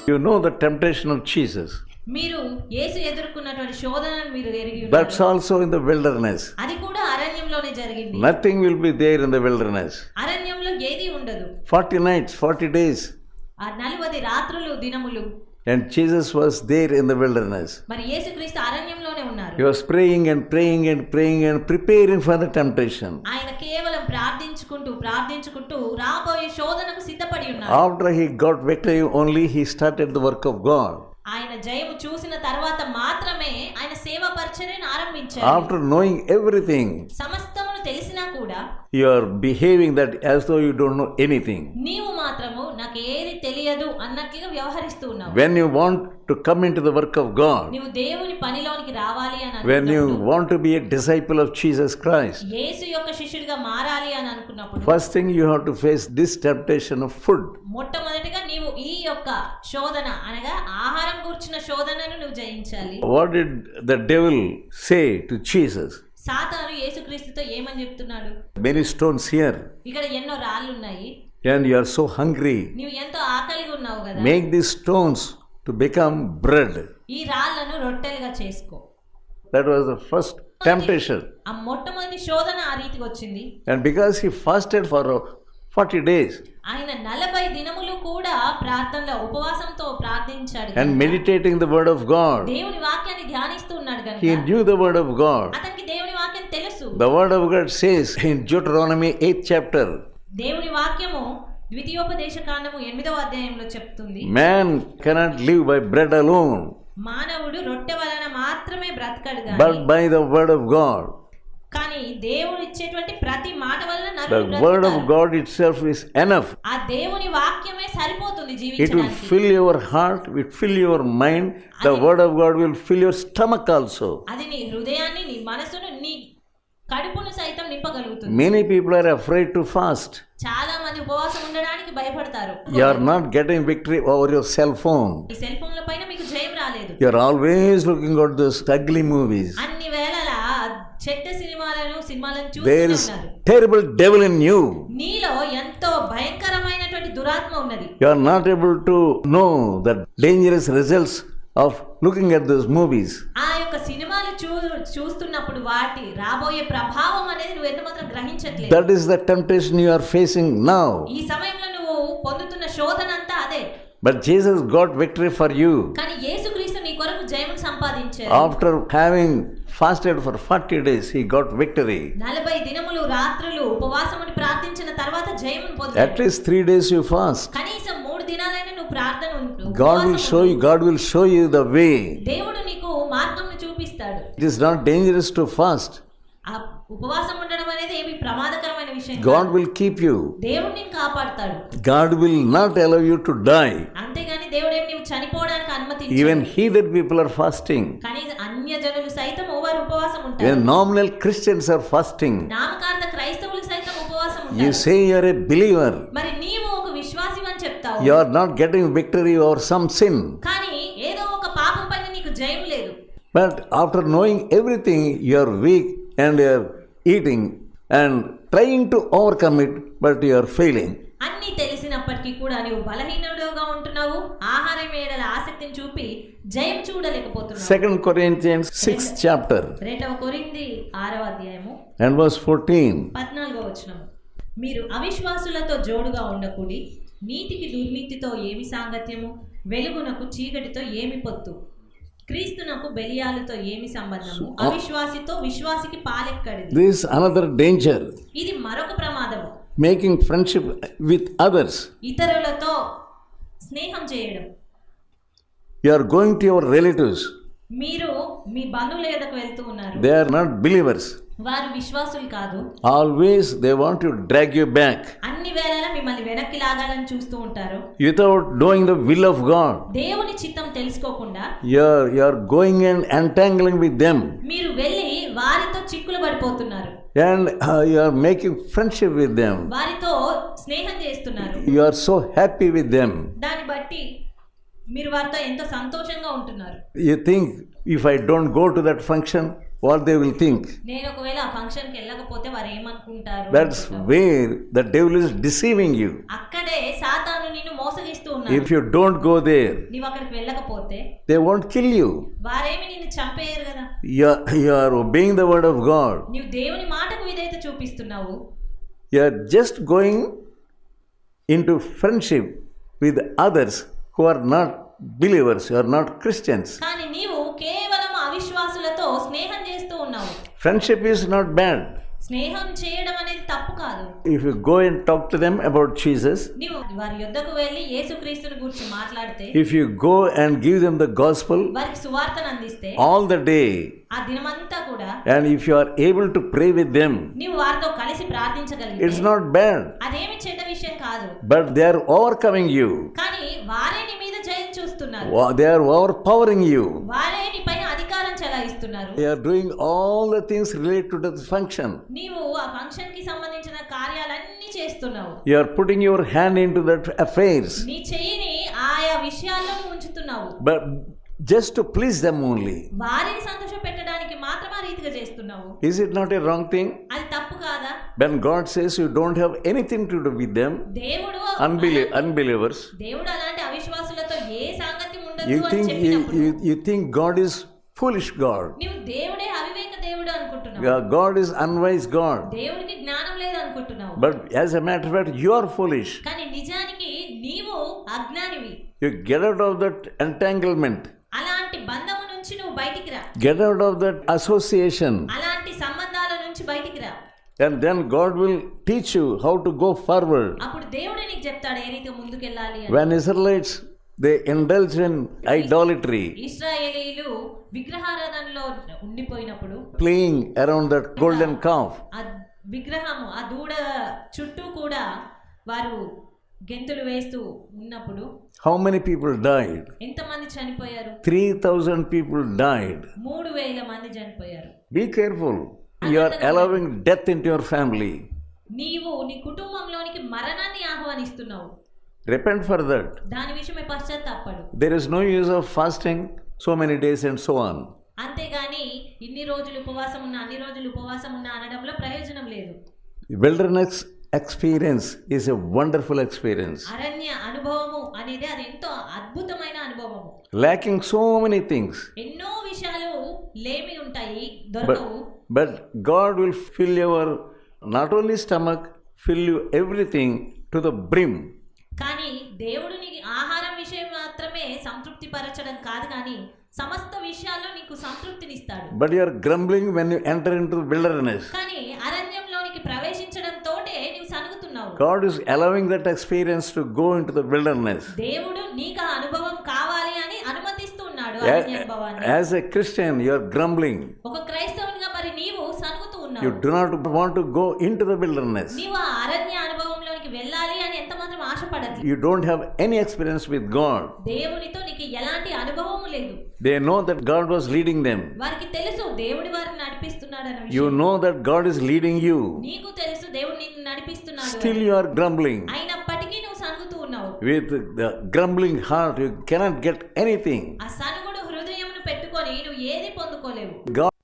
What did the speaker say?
You know the temptation of Jesus. మీరు యేసు ఎదుర్కొన్నటువంటి శోధనను మీరు ఎరిగి That's ఉన్నారు. also in the wilderness. అది కూడా అరణ్యంలోనే జరిగింది. Nothing will be there in the wilderness. అరణ్యంలో ఏది ఉండదు. 40 nights, 40 days. ఆ 40 రాత్రులు దినములు. And Jesus was there in the wilderness. మరి యేసుక్రీస్తు అరణ్యంలోనే ఉన్నారు. He was praying and praying and praying and preparing for the temptation. ఆయన కేవలం ప్రార్థించుకుంటూ రాబోయే శోధనకు సిద్ధపడి ఉన్నారు. After he got victory only, he started the work of God. ఆయన జయము చూసిన తర్వాత మాత్రమే ఆయన సేవా పరిచర్యను ఆరంభించారు. After knowing everything, సమస్తమును తెలిసినా కూడా you are behaving that as though you don't know anything. నీవు మాత్రము నాకు ఏది తెలియదు అన్నట్లుగా వ్యవహరిస్తూ ఉన్నావు. When you want to come into the work of God, నీవు దేవుని పనిలోనికి రావాలి అని when you అనుకున్నప్పుడు, want to be a disciple of Jesus Christ, యేసు యొక్క శిష్యుడిగా మారాలి అని అనుకున్నప్పుడు first thing you have to face this temptation of food. మొట్టమొదటిగా నీవు ఈ యొక్క శోధన అనగా ఆహారం గురించిన శోధనను నువ్వు జయించాలి. What did the devil say to Jesus? సాతాను యేసుక్రీస్తుతో ఏమని చెప్తున్నాడు? Many stones here, ఇక్కడ ఎన్నో రాళ్ళు ఉన్నాయి, and you are so hungry. నీవు ఎంతో ఆకలిగా ఉన్నావు కదా, Make these stones to become bread. ఈ రాళ్లను రొట్టెలుగా చేసుకో. That was the first temptation. ఆ మొట్టమొదటి శోధన ఆ రీతికి వచ్చింది. And because he fasted for 40 days ఆయన 40 దినములు కూడా ప్రార్థనలో ఉపవాసంతో ప్రార్థించాడు and కనుక, meditating the word of God, దేవుని వాక్యాన్ని ధ్యానిస్తూ ఉన్నాడు he కనుక knew the word of God. అతనికి దేవుని వాక్యం తెలుసు. The word of God says in Deuteronomy 8th chapter, దేవుని వాక్యము ద్వితీయోపదేశకాండము 8వ అధ్యాయంలో చెప్తుంది, man cannot live by bread alone, మానవుడు రొట్టె వలన మాత్రమే బ్రతకడు but గాని by the word of God. కానీ దేవుడు ఇచ్చేటువంటి ప్రతి మాట వలన The నరుడు word of బ్రతుకుతాడు. God itself is enough. ఆ దేవుని వాక్యమే సరిపోతుంది It will జీవించడానికి. fill your heart, it will fill your mind. The word of God will fill your stomach also. అది నీ హృదయాన్ని, నీ మనసును, నీ కడుపును సైతం నింపగలుగుతుంది. Many people are afraid to fast. చాలా మంది ఉపవాసం ఉండడానికి భయపడతారు. You are not getting victory over your cell phone. ఈ సెల్ ఫోన్ల పైన మీకు జయం రాలేదు. You are always looking at those ugly movies. అన్ని వేళలా చెడ్డ సినిమాలను There చూస్తూనే is ఉన్నారు. terrible devil in you. నీలో ఎంతో భయంకరమైనటువంటి దురాత్మ ఉన్నది. You are not able to know the dangerous results of looking at those movies. ఆ యొక్క సినిమాలు చూస్తున్నప్పుడు వాటి రాబోయే ప్రభావం అనేది నువ్వు ఎంత మాత్రం గ్రహించట్లేదు. That is the temptation you are facing now. ఈ సమయంలో నువ్వు పొందుతున్న శోధన అంతా అదే. But Jesus got victory for you. కానీ యేసుక్రీస్తు నీ కొరకు జయమును సంపాదించారు. After having fasted for 40 days, he got victory. 40 దినములు రాత్రులు ఉపవాసముని ప్రార్థించిన తర్వాత జయమును At పొందావు. least 3 days you fast. కనీసం 3 దినాలైనా నువ్వు ప్రార్థన ఉండు. God will show you the way. దేవుడు నీకు మార్గంను చూపిస్తాడు. It is not dangerous to fast. ఆ ఉపవాసం ఉండడం అనేది ఏమి ప్రమాదకరమైన విషయం God కాదు. will keep you. దేవుడు నిన్ను కాపాడుతాడు. God will not allow you to die. అంతేగాని దేవుడు ఏమి నీవు చనిపోవడానికి అనుమతించడు. Even heathen people are fasting. కానీ అన్యజనులు సైతం వారు ఉపవాసం ఉంటారు. When nominal Christians are fasting, నామకార్థ క్రైస్తవులు సైతం ఉపవాసం you ఉంటారు. say you are a believer. మరి నీవు ఒక విశ్వాసివని చెప్తావు. You are not getting victory over some sin. కానీ ఏదో ఒక పాపం పైన నీకు జయం లేదు. But after knowing everything, you are weak and you are eating and trying to overcome it, but you are failing. అన్నీ తెలిసినప్పటికీ కూడా నీవు బలహీనుడుగా ఉంటున్నావు. ఆహారం ఏడల ఆసక్తిని చూపి జయం చూడలేకపోతున్నావు. 2 Corinthians 6th chapter 2 కొరింథీ 6వ అధ్యాయము and verse 14. 14వ వచనం, మీరు అవిశ్వాసులతో జోడుగా ఉండకూడి, నీతికి దుర్నీతితో ఏమి సాంగత్యము, వెలుగునకు చీకటితో ఏమి పొత్తు, క్రీస్తునకు బెలియాలతో ఏమి సంబంధము, అవిశ్వాసితో విశ్వాసికి పాలెక్కడిది. This is another danger. ఇది మరొక ప్రమాదము. Making friendship with others. ఇతరులతో స్నేహం చేయడం. You are going to your relatives. మీరు మీ బంధువుల యొద్దకు వెళ్తూ ఉన్నారు. They are not believers. వారు విశ్వాసులు కాదు. Always they want to drag you back అన్ని వేళలా మిమ్మల్ని వెనక్కి లాగాలని చూస్తూ ఉంటారు. without knowing the will of God. దేవుని చిత్తం తెలుసుకోకుండా You are going and entangling with them, మీరు వెళ్ళి వారితో చిక్కులు పడిపోతున్నారు. and you are making friendship with them. వారితో స్నేహం చేస్తున్నారు. You are so happy with them. దాన్ని బట్టి మీరు వారితో ఎంతో సంతోషంగా ఉంటున్నారు. You think, if I don't go to that function, what they will think. నేను ఒకవేళ ఆ ఫంక్షన్కి వెళ్ళకపోతే వారు ఏమనుకుంటారు? That's where the devil is deceiving you. అక్కడే సాతాను నిన్ను మోసగిస్తూ ఉన్నాడు. ఉన్నారు. If you don't go there, నీవు అక్కడికి వెళ్ళకపోతే they won't kill you. వారేమి నిన్ను చంపేయరు కదా. You are obeying the word of God. నీవు దేవుని మాటకు విధేయత చూపిస్తున్నావు. You are just going into friendship with others who are not believers, who are not Christians. కానీ నీవు కేవలం అవిశ్వాసులతో స్నేహం చేస్తూ ఉన్నావు. Friendship is not bad. స్నేహం చేయడం అనేది తప్పు కాదు. If you go and talk to them about Jesus, నీవు వారి యొద్దకు వెళ్ళి యేసుక్రీస్తుని గురించి మాట్లాడితే, if you go and give them the gospel వారికి సువార్తను అందిస్తే all the day, ఆ దినమంతా కూడా and if you are able to pray with them, నీవు వారితో కలిసి ప్రార్థించగలిగితే it's not bad. అదేమి చెడ్డ విషయం కాదు. But they are overcoming you. కానీ వారే నీ మీద జయం చూస్తున్నారు. They are overpowering you. వారే నీ పైన అధికారం చెలాయిస్తున్నారు. They are doing all the things related to the function. నీవు ఆ ఫంక్షన్ కి సంబంధించిన కార్యాలన్నీ చేస్తున్నావు. You are putting your hand into that affairs. నీ చెయ్యిని ఆయా విషయాల్లో ఉంచుతున్నావు. But just to please them only. వారిని సంతోష పెట్టడానికి మాత్రం ఆ రీతిగా చేస్తున్నావు. Is it not a wrong thing? అది తప్పు కాదా? When God says you don't have anything to do with them, దేవుడు unbelievers, దేవుడు అలాంటి అవిశ్వాసులతో ఏ సాంగత్యం ఉండదు you అని think చెప్పినప్పుడు you think God is foolish God. నీవు దేవుడే అవివేక దేవుడు అనుకుంటున్నావు. Yeah, God is unwise God. దేవుడికి జ్ఞానం లేదు అనుకుంటున్నావు. But as a matter of fact, you are foolish. కానీ నిజానికి నీవు అజ్ఞానివి. You get out of that entanglement. అలాంటి బంధము నుంచి నువ్వు బయటికి రా. Get out of that association. అలాంటి సంబంధాల నుంచి బయటికి రా. And then God will teach you how to go forward. అప్పుడు దేవుడే నీకు చెప్తాడు ఏ రీతిగా ముందుకెళ్ళాలి అని. When Israelites, they indulged in idolatry, ఇశ్రాయేలీయులు విగ్రహారాధనలో ఉండిపోయినప్పుడు playing around that golden calf. ఆ విగ్రహము ఆ దూడ చుట్టూ కూడా వారు గెంతులు వేస్తూ ఉన్నప్పుడు How many people died? ఎంతమంది చనిపోయారు? 3,000 people died. 3,000 మంది చనిపోయారు. Be careful. You are allowing death into your family. నీవు నీ కుటుంబంలోనికి మరణాన్ని ఆహ్వానిస్తున్నావు. Repent for that. దాని విషయమే పశ్చాత్తాపడు. There is no use of fasting so many days and so on. అంతేగాని ఇన్ని రోజులు ఉపవాసం ఉన్నా అన్ని రోజులు ఉపవాసం ఉన్నా అనడంలో ప్రయోజనం లేదు. Wilderness experience is a wonderful experience. అరణ్య అనుభవము అనేది అది ఎంతో అద్భుతమైన అనుభవము. Lacking so many things. ఎన్నో విషయాలు లేమి ఉంటాయి, దొరకవు. But God will fill your not only stomach, fill you everything to the brim. కానీ దేవుడు నీకు ఆహారం విషయం మాత్రమే సంతృప్తి పరచడం కాదు, కానీ సమస్త విషయాల్లో నీకు సంతృప్తినిస్తాడు. But you are grumbling when you enter into the wilderness. కానీ అరణ్యంలోనికి ప్రవేశించడంతోటే నీవు సనుగుతున్నావు. God is allowing that experience to go into the wilderness. దేవుడు నీకు ఆ అనుభవం కావాలి అని అనుమతిస్తూ ఉన్నాడు. అరణ్య అనుభవాన్ని. As a Christian, you are grumbling. ఒక క్రైస్తవునిగా మరి నీవు సనుగుతూ ఉన్నావు. You do not want to go into the wilderness. నీవు ఆ అరణ్య అనుభవంలోనికి వెళ్ళాలి అని ఎంత మాత్రం ఆశపడదు. You don't have any experience with God. దేవునితో నీకు ఎలాంటి అనుభవము లేదు. They know that God was leading them. వారికి తెలుసు దేవుడి వారిని నడిపిస్తున్నాడు అన్న You విషయం. know that God is leading you. నీకు తెలుసు దేవుడు నిన్ను నడిపిస్తున్నాడు. Still you are grumbling. అయినప్పటికీ నువ్వు సనుగుతూ ఉన్నావు. With the grumbling heart, you cannot get anything. ఆ సనుగుడు హృదయమును పెట్టుకొని నువ్వు ఏది పొందుకోలేవు. God